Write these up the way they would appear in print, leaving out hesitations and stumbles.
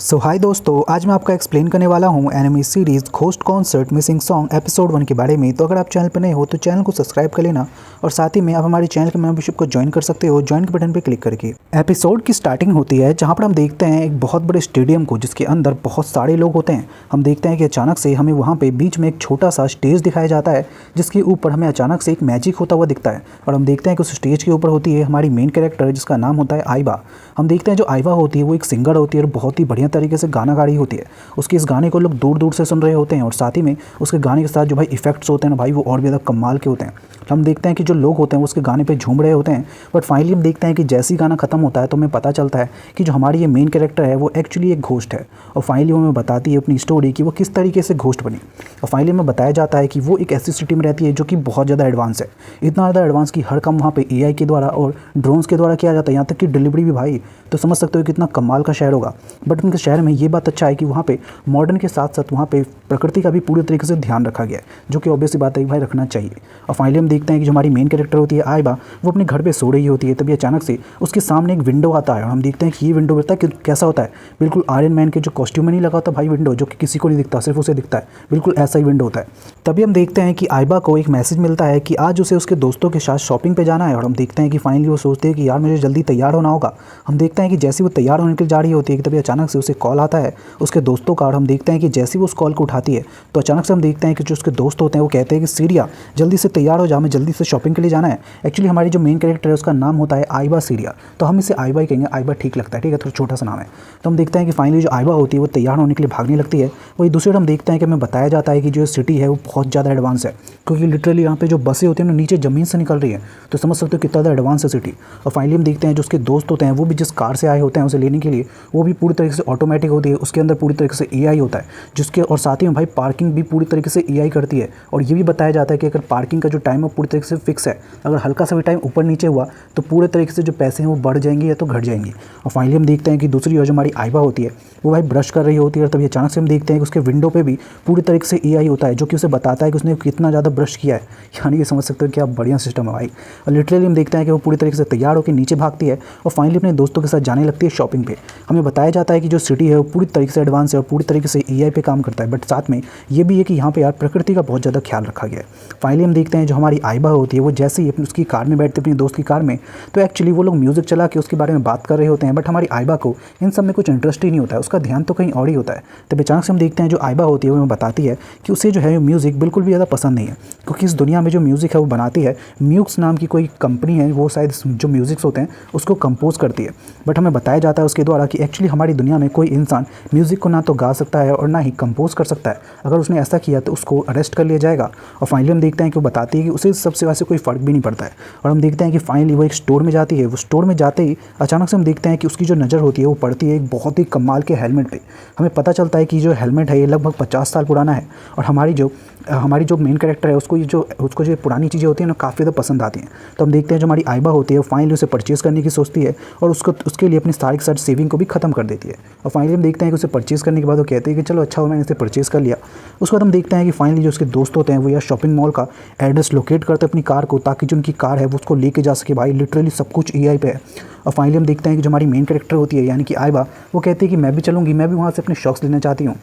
हाय दोस्तों, आज मैं आपका एक्सप्लेन करने वाला हूँ anime series ghost concert missing song episode 1 के बारे में। तो अगर आप चैनल पर नए हो तो चैनल को सब्सक्राइब कर लेना और साथ ही में आप हमारे चैनल के मेंबरशिप को ज्वाइन कर सकते हो ज्वाइन के बटन पर क्लिक करके। एपिसोड की स्टार्टिंग होती है जहाँ पर हम देखते हैं एक बहुत बड़े स्टेडियम को जिसके अंदर बहुत सारे लोग होते हैं। हम देखते हैं कि अचानक से हमें वहाँ पर बीच में एक छोटा सा स्टेज दिखाया जाता है जिसके ऊपर हमें अचानक से एक मैजिक होता हुआ दिखता है और हम देखते हैं कि उस स्टेज के ऊपर होती है हमारी मेन कैरेक्टर जिसका नाम होता है आइबा। हम देखते हैं जो आइबा होती है वो एक सिंगर होती है और बहुत ही बढ़िया तरीके से गाना गा रही होती है। उसके इस गाने को लोग दूर दूर से सुन रहे होते हैं और साथ ही में उसके गाने के साथ जो भाई इफेक्ट्स होते हैं ना भाई वो और भी ज़्यादा कमाल के होते हैं। हम देखते हैं कि जो लोग होते हैं वो उसके गाने पे झूम रहे होते हैं। बट फाइनली हम देखते हैं कि जैसे ही गाना खत्म होता है तो हमें पता चलता है कि जो हमारी ये मेन कैरेक्टर है वो एक्चुअली एक घोस्ट है। और फाइनली वो हमें बताती है अपनी स्टोरी कि वो किस तरीके से घोस्ट बनी। और फाइनली हमें बताया जाता है कि वो एक ऐसी सिटी में रहती है जो कि बहुत ज़्यादा एडवांस है, इतना ज़्यादा एडवांस कि हर काम वहाँ पे AI के द्वारा और ड्रोन्स के द्वारा किया जाता है, यहाँ तक कि डिलीवरी भी भाई। तो समझ सकते हो कितना कमाल का शहर होगा। बट उनके शहर में ये बात अच्छा है कि वहाँ पे मॉडर्न के साथ साथ वहाँ पे प्रकृति का भी पूरी तरीके से ध्यान रखा गया है, जो कि ऑब्वियस बात है कि भाई रखना चाहिए। और फाइनली हम देखते हैं कि जो हमारी मेन कैरेक्टर होती है आइबा वो अपने घर पे सो रही होती है। तभी अचानक से उसके सामने एक विंडो आता है और हम देखते हैं कि ये विंडो होता है कि कैसा होता है, बिल्कुल आयरन मैन के जो कॉस्ट्यूम में नहीं लगा होता भाई विंडो, जो कि किसी को नहीं दिखता, सिर्फ उसे दिखता है, बिल्कुल ऐसा ही विंडो होता है। तभी हम देखते हैं कि आइबा को एक मैसेज मिलता है कि आज उसे उसके दोस्तों के साथ शॉपिंग पे जाना है। और हम देखते हैं कि फाइनली वो सोचते हैं कि यार मुझे जल्दी तैयार होना होगा। हम देखते हैं कि जैसे वो तैयार होने के लिए जा रही होती है तभी अचानक से उसे कॉल आता है उसके दोस्तों का। और हम देखते हैं कि जैसे वो उस कॉल को उठाती है तो अचानक से हम देखते हैं कि जो उसके दोस्त होते हैं वो कहते हैं कि सीरिया जल्दी से तैयार हो जा, हमें जल्दी से शॉपिंग के लिए जाना है। एक्चुअली हमारी जो मेन कैरेक्टर है उसका नाम होता है आइबा सीरिया, तो हम इसे आइबा ही कहेंगे, आइबा ठीक लगता है, ठीक है, थोड़ा छोटा सा नाम है। तो हम देखते हैं कि फाइनली जो आइबा होती है वो तैयार होने के लिए भागने लगती है। वही दूसरी हम देखते हैं कि हमें बताया जाता है कि जो सिटी है वो बहुत ज़्यादा एडवांस है, क्योंकि लिटरली यहाँ पे जो बसें होती हैं ना नीचे ज़मीन से निकल रही है। तो समझ सकते हो कितना ज़्यादा एडवांस है सिटी। और फाइनली हम देखते हैं जो उसके दोस्त होते हैं वो भी जिस कार से आए होते हैं उसे लेने के लिए वो भी पूरी तरीके से ऑटोमेटिक होती है, उसके अंदर पूरी तरीके से AI होता है जिसके, और साथ ही में भाई पार्किंग भी पूरी तरीके से AI करती है। और ये भी बताया जाता है कि अगर पार्किंग का जो टाइम है पूरी तरीके से फिक्स है, अगर हल्का सा भी टाइम ऊपर नीचे हुआ तो पूरे तरीके से जो पैसे हैं वो बढ़ जाएंगे या तो घट जाएंगे। और फाइनली हम देखते हैं कि दूसरी ओर जो हमारी आइबा होती है वो भाई ब्रश कर रही होती है और तभी अचानक से हम देखते हैं कि उसके विंडो पे भी पूरी तरीके से AI होता है जो कि उसे बताता है कि उसने कितना ज़्यादा ब्रश किया है। यानी कि समझ सकते हो क्या बढ़िया सिस्टम है भाई। और लिटरली हम देखते हैं कि वो पूरी तरीके से तैयार होकर नीचे भागती है और फाइनली अपने दोस्तों के साथ जाने लगती है शॉपिंग पे। हमें बताया जाता है कि जो सिटी है वो पूरी तरीके से एडवांस है और पूरी तरीके से AI पे काम करता है। बट साथ में ये भी है कि यहाँ पे यार प्रकृति का बहुत ज़्यादा ख्याल रखा गया है। फाइनली हम देखते हैं जो हमारी आइबा होती है वो जैसे ही उसकी कार में बैठते अपने दोस्त की कार में, तो एक्चुअली वो लोग म्यूज़िक चला के उसके बारे में बात कर रहे होते हैं। बट हमारी आइबा को इन सब में कुछ इंटरेस्ट ही नहीं होता है, उसका ध्यान तो कहीं और ही होता है। तब अचानक से हम देखते हैं जो आइबा होती है वो हमें बताती है कि उसे जो है म्यूज़िक बिल्कुल भी ज़्यादा पसंद नहीं है, क्योंकि इस दुनिया में जो म्यूज़िक है वो बनाती है म्यूक्स नाम की कोई कंपनी है, वो शायद जो म्यूज़िक्स होते हैं उसको कंपोज करती है। बट हमें बताया जाता है उसके द्वारा कि एक्चुअली हमारी दुनिया में कोई इंसान म्यूज़िक को ना तो गा सकता है और ना ही कंपोज कर सकता है। अगर उसने ऐसा किया तो उसको अरेस्ट कर लिया जाएगा। और फाइनली हम देखते हैं कि वो बताती है कि उसे सबसे वैसे कोई फ़र्क भी नहीं पड़ता है। और हम देखते हैं कि फाइनली वो एक स्टोर में जाती है। वो स्टोर में जाते ही अचानक से हम देखते हैं कि उसकी जो नज़र होती है वो पड़ती है एक बहुत ही कमाल के हेलमेट पे। हमें पता चलता है कि जो हेलमेट है ये लगभग 50 साल पुराना है और हमारी जो मेन कैरेक्टर है उसको जो पुरानी चीज़ें होती हैं ना काफ़ी ज़्यादा पसंद आती हैं। तो हम देखते हैं जो हमारी आइबा होती है वो फाइनली उसे परचेज़ करने की सोचती है और उसके लिए अपनी सारी की सारी सेविंग को भी ख़त्म कर देती है। और फाइनली हम देखते हैं कि उसे परचेज़ करने के बाद वो कहते हैं कि चलो अच्छा हो मैंने इसे परचेज़ कर लिया। उसके बाद हम देखते हैं कि फाइनली जो उसके दोस्त होते हैं वो यार शॉपिंग मॉल का एड्रेस लोकेट करते हैं अपनी कार को, ताकि जो उनकी कार है वो उसको लेके जा सके। भाई लिटरली सब कुछ AI पे है। और फाइनली हम देखते हैं कि जो हमारी मेन कैरेक्टर होती है यानी कि आइबा वो कहती है कि मैं भी चलूँगी, मैं भी वहाँ से अपने शौक़ लेना चाहती हूँ।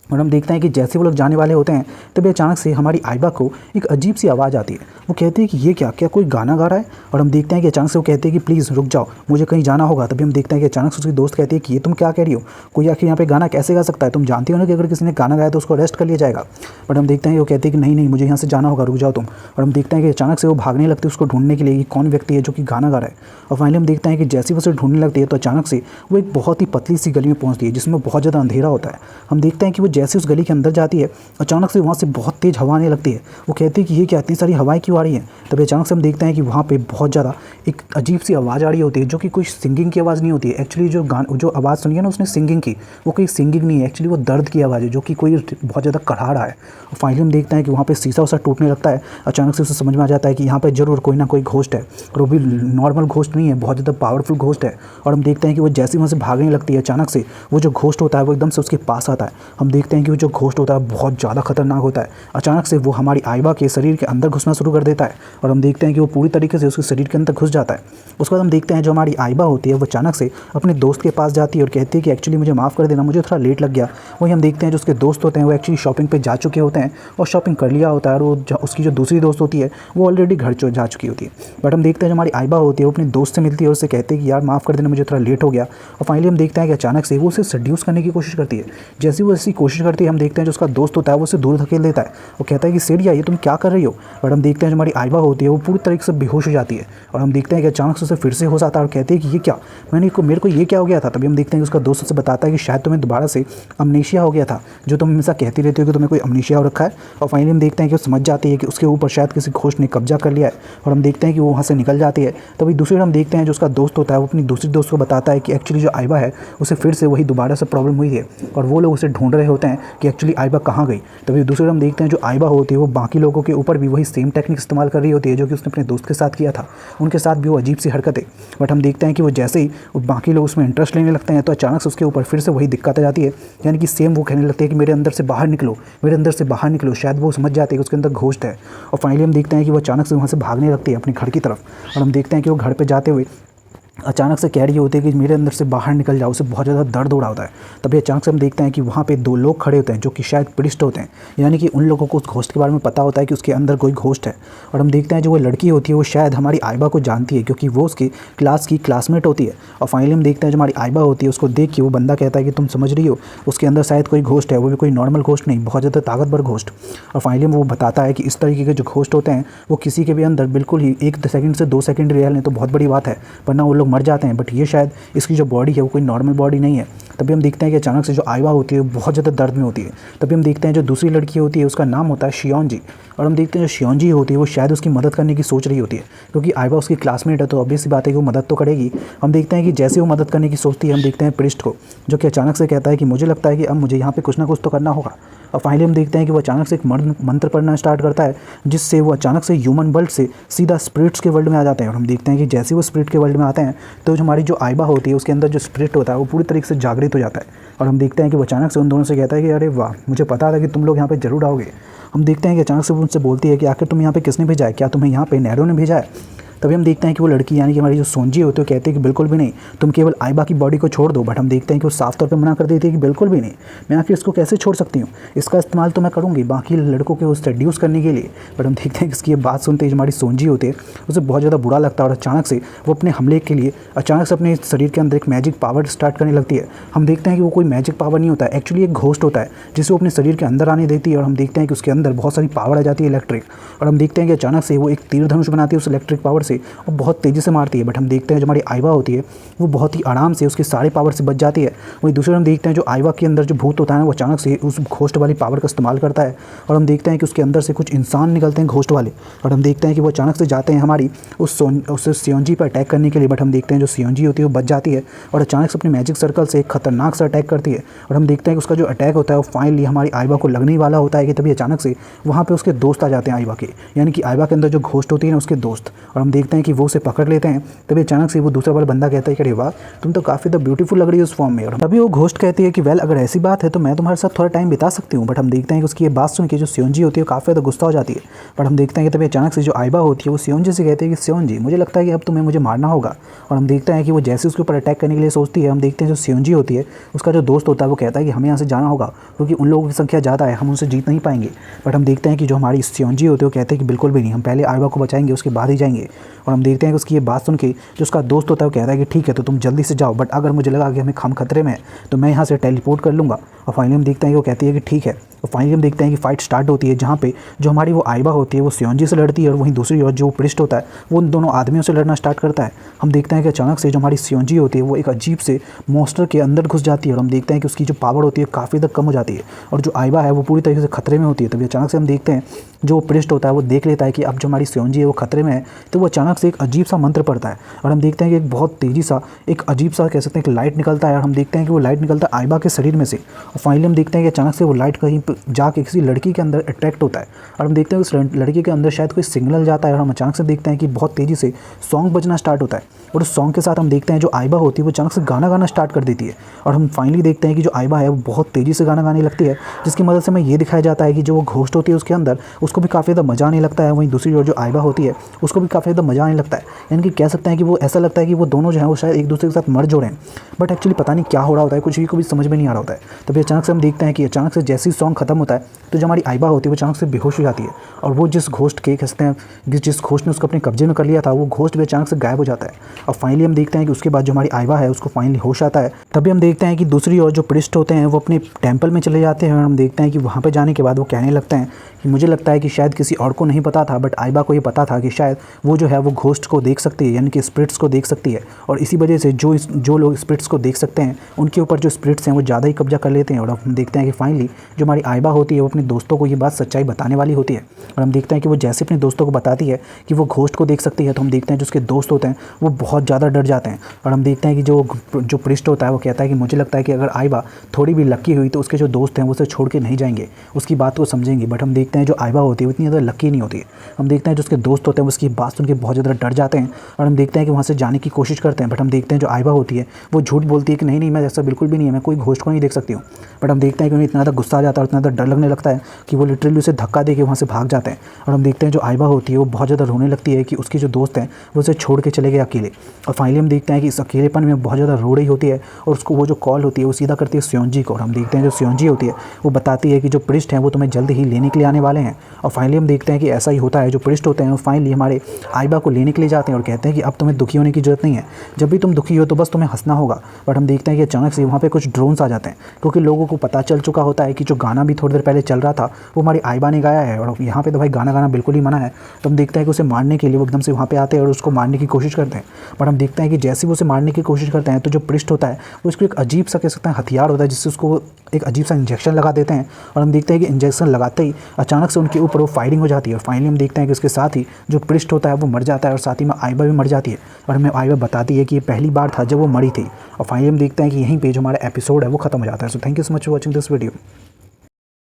और हम देखते हैं कि जैसे वो लोग जाने वाले होते हैं तभी अचानक से हमारी आइबा को एक अजीब सी आवाज़ आती है। वो कहती है कि ये क्या कोई गाना गा रहा है। और हम देखते हैं कि अचानक से वो कहते हैं कि प्लीज़ रुक जाओ, मुझे कहीं जाना होगा। तभी हम देखते हैं कि अचानक से उसकी दोस्त कहती है कि ये तुम क्या कह रही हो, कोई आखिर यहाँ पे गाना कैसे गा सकता है, तुम जानती हो ना कि अगर किसी ने गाना गाया तो उसको अरेस्ट कर लिया जाएगा। बट हम देखते हैं कि वो कहती है कि नहीं मुझे यहाँ से जाना होगा, रुक जाओ तुम। और हम देखते हैं कि अचानक से वो भागने लगती है उसको ढूंढने के लिए कि कौन व्यक्ति है जो कि गाना गा रहा है। और फाइनली हम देखते हैं कि जैसे वो उसे ढूंढने लगती है तो अचानक से वो एक बहुत ही पतली सी गली में पहुँचती है जिसमें बहुत ज़्यादा अंधेरा होता है। हम देखते हैं कि वो जैसे उस गली के अंदर जाती है अचानक से वहाँ से बहुत तेज़ हवा आने लगती है। वो कहती है कि ये क्या इतनी सारी हवाएं क्यों आ रही हैं। तभी अचानक से हम देखते हैं कि वहाँ पे बहुत ज़्यादा एक अजीब सी आवाज़ आ रही होती है जो कि कोई सिंगिंग की आवाज़ नहीं होती है। एक्चुअली जो आवाज़ सुनी है ना उसने सिंगिंग की, वो कोई सिंगिंग नहीं है, एक्चुअली वो दर्द की आवाज़ है जो कि कोई बहुत ज़्यादा कढ़ा रहा है। और फाइनली हम देखते हैं कि वहाँ पे शीशा उसा टूटने लगता है। अचानक से उसे समझ में आ जाता है कि यहाँ पर ज़रूर कोई ना कोई घोस्ट है और वो भी नॉर्मल घोस्ट नहीं है, बहुत ज़्यादा पावरफुल घोस्ट है। और हम देखते हैं कि वो जैसे वहाँ से भागने लगती है अचानक से वो जो घोस्ट होता है वो एकदम से उसके पास आता है। हम देखते देखते हैं कि वो जो घोस्ट होता है बहुत ज़्यादा खतरनाक होता है। अचानक से वो हमारी आइबा के शरीर के अंदर घुसना शुरू कर देता है और हम देखते हैं कि वो पूरी तरीके से उसके शरीर के अंदर घुस जाता है। उसके बाद हम देखते हैं जो हमारी आइबा होती है वो अचानक से अपने दोस्त के पास जाती है और कहती है कि एक्चुअली मुझे माफ़ कर देना, मुझे थोड़ा लेट लग गया। वही हम देखते हैं जो उसके दोस्त होते हैं वो एक्चुअली शॉपिंग पे जा चुके होते हैं और शॉपिंग कर लिया होता है, और वो उसकी जो दूसरी दोस्त होती है वो ऑलरेडी घर जा चुकी होती है। बट हम देखते हैं जो हमारी आइबा होती है वो अपने दोस्त से मिलती है और उससे कहते हैं कि यार माफ़ कर देना, मुझे थोड़ा लेट हो गया। और फाइनली हम देखते हैं कि अचानक से वो उसे सड्यूस करने की कोशिश करती है। जैसे वो ऐसी कोशिश करती है हम देखते हैं जो उसका दोस्त होता है वो उसे दूर धकेल देता है और कहता है कि सीढ़िया ये तुम क्या कर रही हो। बट हम देखते हैं जो हमारी आइबा होती है वो पूरी तरीके से बेहोश हो जाती है और हम देखते हैं कि अचानक से उसे फिर से होश आता है और कहते हैं कि ये क्या, मेरे को ये क्या हो गया था। तभी हम देखते हैं कि उसका दोस्त उसे बताता है कि शायद तुम्हें दोबारा से अमनेशिया हो गया था, जो तुम हमेशा कहती रहती हो कि तुम्हें कोई अमनेशिया हो रखा है। और फाइनली हम देखते हैं कि वो समझ जाती है कि उसके ऊपर शायद किसी घोस्ट ने कब्जा कर लिया है और हम देखते हैं कि वो वहाँ से निकल जाती है। तभी दूसरी ओर हम देखते हैं जो उसका दोस्त होता है वो अपनी दूसरी दोस्त को बताता है कि एक्चुअली जो आइबा है उसे फिर से वही दोबारा से प्रॉब्लम हुई है और वो लोग उसे ढूंढ रहे होते हैं कि एक्चुअली आइबा कहाँ गई। तभी दूसरी ओर हम देखते हैं जो आइबा होती है वो बाकी लोगों के ऊपर भी वही सेम टेक्निक इस्तेमाल कर रही होती है जो कि उसने अपने दोस्त के साथ किया था। उनके साथ भी वो अजीब सी हरकतें। बट हम देखते हैं कि वो जैसे ही बाकी लोग उसमें इंटरेस्ट लेने लगते हैं तो अचानक से उसके ऊपर फिर से वही दिक्कत आ जाती है, यानी कि सेम वो कहने लगते हैं कि मेरे अंदर से बाहर निकलो, मेरे अंदर से बाहर निकलो। शायद वो समझ जाते हैं कि उसके अंदर घोस्ट है। और फाइनली हम देखते हैं कि वो अचानक से वहाँ से भागने लगती है अपने घर की तरफ और हम देखते हैं कि वो घर पे जाते हुए अचानक से कह रही होती है कि मेरे अंदर से बाहर निकल जाओ। उसे बहुत ज़्यादा दर्द हो रहा होता है। तभी अचानक से हम देखते हैं कि वहाँ पे दो लोग खड़े होते हैं जो कि शायद प्रिस्ट होते हैं, यानी कि उन लोगों को उस घोस्ट के बारे में पता होता है कि उसके अंदर कोई घोस्ट है। और हम देखते हैं जो वो लड़की होती है वो शायद हमारी आइबा को जानती है क्योंकि वो उसकी क्लास की क्लासमेट होती है। और फाइनली हम देखते हैं जो हमारी आइबा होती है उसको देख के वो बंदा कहता है कि तुम समझ रही हो उसके अंदर शायद कोई घोस्ट है, वो भी कोई नॉर्मल घोस्ट नहीं, बहुत ज़्यादा ताकतवर घोस्ट। और फाइनली वो बताता है कि इस तरीके के जो घोस्ट होते हैं वो किसी के भी अंदर बिल्कुल ही 1 सेकंड से 2 सेकंड रियल नहीं तो बहुत बड़ी बात है, वरना वो लोग मर जाते हैं। बट ये शायद इसकी जो बॉडी है वो कोई नॉर्मल बॉडी नहीं है। तभी हम देखते हैं कि अचानक से जो आइबा होती है वो बहुत ज़्यादा दर्द में होती है। तभी हम देखते हैं जो दूसरी लड़की होती है उसका नाम होता है शियोंजी। और हम देखते हैं जो शियोंजी होती है वो शायद उसकी मदद करने की सोच रही होती है क्योंकि आइबा उसकी क्लासमेट है तो ऑब्वियस सी बात है कि वो मदद तो करेगी। हम देखते हैं कि जैसे वो मदद करने की सोचती है हम देखते हैं प्रिस्ट को जो कि अचानक से कहता है कि मुझे लगता है कि अब मुझे यहाँ पे कुछ ना कुछ तो करना होगा। और फाइनली हम देखते हैं कि वो अचानक से एक मंत्र पढ़ना स्टार्ट करता है जिससे वो अचानक से ह्यूमन वर्ल्ड से सीधा स्पिरिट्स के वर्ल्ड में आ जाते हैं। और हम देखते हैं कि जैसे वो स्पिरिट के वर्ल्ड में आते हैं तो जो हमारी जो आइबा होती है उसके अंदर जो स्पिरिट होता है वो पूरी तरीके से जागृत हो जाता है। और हम देखते हैं कि वो अचानक से उन दोनों से कहता है कि अरे वाह, मुझे पता था कि तुम लोग यहाँ पे जरूर आओगे। हम देखते हैं कि अचानक से वो उनसे बोलती है कि आखिर तुम यहाँ पे किसने भेजा है, क्या तुम्हें यहाँ पे नैरो ने भेजा है। तभी हम देखते हैं कि वो लड़की यानी कि हमारी जो सोंजी होती है वो कहती है कि बिल्कुल भी नहीं, तुम केवल आइबा की बॉडी को छोड़ दो। बट हम देखते हैं कि वो साफ तौर पे मना कर देती है कि बिल्कुल भी नहीं, मैं आखिर इसको कैसे छोड़ सकती हूँ, इसका इस्तेमाल तो मैं करूँगी बाकी लड़कों के उस रिड्यूस करने के लिए। बट हम देखते हैं कि इसकी ये बात सुनते ही जो हमारी सोंजी होती है उसे बहुत ज़्यादा बुरा लगता है और अचानक से वो अपने हमले के लिए अचानक से अपने शरीर के अंदर एक मैजिक पावर स्टार्ट करने लगती है। हम देखते हैं कि वो कोई मैजिक पावर नहीं होता है, एक्चुअली एक घोस्ट होता है जिसे वो अपने शरीर के अंदर आने देती है। और हम देखते हैं कि उसके अंदर बहुत सारी पावर आ जाती है इलेक्ट्रिक। और हम देखते हैं कि अचानक से वो एक तीर धनुष बनाती है उस इलेक्ट्रिक पावर से और बहुत तेज़ी से मारती है। बट हम देखते हैं जो हमारी आइबा होती है वो बहुत ही आराम से उसके सारे पावर से बच जाती है। वहीं दूसरे हम देखते हैं जो आइबा के अंदर जो भूत होता है वो अचानक से उस घोस्ट वाली पावर का इस्तेमाल करता है और हम देखते हैं कि उसके अंदर से कुछ इंसान निकलते हैं घोस्ट वाले। और हम देखते हैं कि वो अचानक से जाते हैं हमारी उस सियोंजी पर अटैक करने के लिए। बट हम देखते हैं जो सियोंजी होती है वो बच जाती है और अचानक से अपने मैजिक सर्कल से एक खतरनाक सा अटैक करती है। और हम देखते हैं कि उसका जो अटैक होता है वो फाइनली हमारी आइबा को लगने वाला होता है कि तभी अचानक से वहाँ पे उसके दोस्त आ जाते हैं आइबा के, यानी कि आइबा के अंदर जो घोस्ट होती है ना उसके दोस्त। और हम देखते हैं कि वो उसे पकड़ लेते हैं। तभी अचानक से वो दूसरा वाला बंदा कहता है कि अरे वाह, तुम तो काफ़ी ज़्यादा ब्यूटीफुल लग रही है उस फॉर्म में। और तभी वो घोस्ट कहती है कि वेल अगर ऐसी बात है तो मैं तुम्हारे साथ थोड़ा टाइम बिता सकती हूँ। बट हम देखते हैं कि उसकी ये बात सुन के जो सियोंजी होती है काफ़ी ज़्यादा गुस्सा हो जाती है। बट हम देखते हैं कि तभी अचानक से जो आइबा होती है वो सियोंजी से कहती है कि सियोंजी मुझे लगता है कि अब तुम्हें मुझे मारना होगा। और हम देखते हैं कि वो जैसे उसके ऊपर अटैक करने के लिए सोचती है हम देखते हैं जो सियोंजी होती है उसका जो दोस्त होता है वो कहता है कि हमें यहाँ से जाना होगा क्योंकि उन लोगों की संख्या ज़्यादा है, हम उनसे जीत नहीं पाएंगे। बट हम देखते हैं कि जो हमारी सियोंजी होती है वो कहते हैं कि बिल्कुल भी नहीं, हम पहले आइबा को बचाएंगे उसके बाद ही जाएंगे। और हम देखते हैं कि उसकी ये बात सुन के जो उसका दोस्त होता है वो कहता है कि ठीक है तो तुम जल्दी से जाओ, बट अगर मुझे लगा कि हम खतरे में है तो मैं यहाँ से टेलीपोर्ट कर लूँगा। और फाइनली हम देखते हैं कि वो कहती है कि ठीक है। और फाइनली हम देखते हैं कि फाइट स्टार्ट होती है जहाँ पे जो हमारी वो आइबा होती है वो सियोंजी से लड़ती है और वहीं दूसरी ओर जो प्रिस्ट होता है वो उन दोनों आदमियों से लड़ना स्टार्ट करता है। हम देखते हैं कि अचानक से जो हमारी सियोंजी होती है वो एक अजीब से मॉन्स्टर के अंदर घुस जाती है और हम देखते हैं कि उसकी जो पावर होती है काफ़ी तक कम हो जाती है और जो आइबा है वो पूरी तरीके से खतरे में होती है। तभी अचानक से हम देखते हैं जो प्रिस्ट होता है वो देख लेता है कि अब जो हमारी सियोंजी है वो खतरे में है तो वो अचानक से एक अजीब सा मंत्र पढ़ता है और हम देखते हैं कि एक बहुत तेज़ी सा एक अजीब सा कह सकते हैं एक लाइट निकलता है और हम देखते हैं कि वो लाइट निकलता है आइबा के शरीर में से। और फाइनली हम देखते हैं कि अचानक से वो लाइट कहीं पर जाके किसी लड़की के अंदर अट्रैक्ट होता है और हम देखते हैं उस लड़की के अंदर शायद कोई सिग्नल जाता है और हम अचानक से देखते हैं कि बहुत तेज़ी से सॉन्ग बजना स्टार्ट होता है और उस सॉन्ग के साथ हम देखते हैं जो आइबा होती है वो अचानक से गाना गाना स्टार्ट कर देती है और हम फाइनली देखते हैं कि जो आइबा है वो बहुत तेज़ी से गाना गाने लगती है, जिसकी मदद से हमें ये दिखाया जाता है कि जो वो घोस्ट होती है उसके अंदर उसको भी काफ़ी ज़्यादा मज़ा आने लगता है। वहीं दूसरी ओर जो आइबा होती है उसको भी काफ़ी ज़्यादा मज़ा आने लगता है, यानी कि कह सकते हैं कि वो ऐसा लगता है कि वो दोनों जो है वो शायद एक दूसरे के साथ मर जो रहे हैं, बट एक्चुअली पता नहीं क्या हो रहा होता है, कुछ भी को भी समझ में नहीं आ रहा होता है। तभी अचानक से हम देखते हैं कि अचानक से जैसे ही सॉन्ग खत्म होता है तो जो हमारी आइबा होती है वो अचानक से बेहोश हो जाती है और वो जिस घोस्ट के कहते हैं जिस घोस्ट ने उसको अपने कब्जे में कर लिया था वो घोस्ट भी अचानक से गायब हो जाता है। और फाइनली हम देखते हैं कि उसके बाद जो हमारी आइबा है उसको फाइनली होश आता है। तभी हम देखते हैं कि दूसरी ओर जो प्रिस्ट होते हैं वो अपने टेंपल में चले जाते हैं और हम देखते हैं कि वहाँ पर जाने के बाद वो कहने लगते हैं कि मुझे लगता है कि शायद किसी और को नहीं पता था बट आइबा को ये पता था कि शायद वो जो है वो घोस्ट को देख सकती है, यानी कि स्पिरिट्स को देख सकती है और इसी वजह से जो लोग स्पिरिट्स को देख सकते हैं उनके ऊपर जो स्पिरिट्स हैं वो ज़्यादा ही कब्जा कर लेते हैं। और हम देखते हैं कि फाइनली जो हमारी आइबा होती है वो अपने दोस्तों को ये बात सच्चाई बताने वाली होती है और हम देखते हैं कि वो जैसे अपने दोस्तों को बताती है कि वो घोस्ट को देख सकती है तो हम देखते हैं जो उसके दोस्त होते हैं वो बहुत ज़्यादा डर जाते हैं। और हम देखते हैं कि जो प्रिस्ट होता है वो कहता है कि मुझे लगता है कि अगर आइबा थोड़ी भी लकी हुई तो उसके जो दोस्त हैं वो उसे छोड़ के नहीं जाएंगे, उसकी बात को समझेंगे। बट हम देखते हैं जो आइबा होती है वो इतनी ज़्यादा लकी नहीं होती है। हम देखते हैं जो उसके दोस्त होते हैं वो उसकी बात सुन के बहुत ज़्यादा डर जाते हैं और हम देखते हैं कि वहाँ से जाने की कोशिश करते हैं। बट हम देखते हैं जो आइबा होती है वो झूठ बोलती है कि नहीं मैं ऐसा बिल्कुल भी नहीं है, मैं कोई घोस्ट को नहीं देख सकती हूँ। बट हम देखते हैं कि उन्हें इतना ज़्यादा गुस्सा आ जाता है और इतना ज़्यादा डर लगने लगता है कि वो लिटरली उसे धक्का दे के वहाँ से भाग जाते हैं। और हम देखते हैं जो आइबा होती है वो बहुत ज़्यादा रोने लगती है कि उसके जो दोस्त हैं वो उसे छोड़ के चले गए अकेले। और फाइनली हम देखते हैं कि इस अकेलेपन में बहुत ज़्यादा रो रही होती है और उसको वो जो कॉल होती है वो सीधा करती है स्योंजी को। और हम देखते हैं जो स्योंजी होती है वो बताती है कि जो प्रिस्ट हैं वो तुम्हें जल्द ही लेने के लिए आने वाले हैं। और फाइनली हम देखते हैं कि ऐसा ही होता है, जो प्रिस्ट होते हैं वो फाइनली हमारे आइबा को लेने के लिए जाते हैं और कहते हैं कि अब तुम्हें दुखी होने की ज़रूरत नहीं है, जब भी तुम दुखी हो तो बस तुम्हें हंसना होगा। बट हम देखते हैं कि अचानक से वहाँ पे कुछ ड्रोन्स आ जाते हैं क्योंकि लोगों को पता चल चुका होता है कि जो गाना भी थोड़ी देर पहले चल रहा था वो हमारी आइबा ने गाया है और यहाँ पे तो भाई गाना गाना बिल्कुल ही मना है। तो हम देखते हैं कि उसे मारने के लिए वो एकदम से वहाँ पे आते हैं और उसको मारने की कोशिश करते हैं। बट हम देखते हैं कि जैसे वो उसे मारने की कोशिश करते हैं तो जो प्रिस्ट होता है वो उसको एक अजीब सा कह सकते हैं हथियार होता है जिससे उसको एक अजीब सा इंजेक्शन लगा देते हैं। और हम देखते हैं कि इंजेक्शन लगाते ही अचानक से उनके ऊपर वो फायरिंग हो जाती है और फाइनली हम देखते हैं कि उसके साथ ही जो प्रिस्ट होता है वो मर जाता है और साथ ही में आइबा भी मर जाती है। और हमें आइबा बताती है कि ये पहली बार था जब वो मरी थी। और फाइनली हम देखते हैं कि यहीं पे जो हमारा एपिसोड है वो खत्म हो जाता है। So thank you so much for watching this video.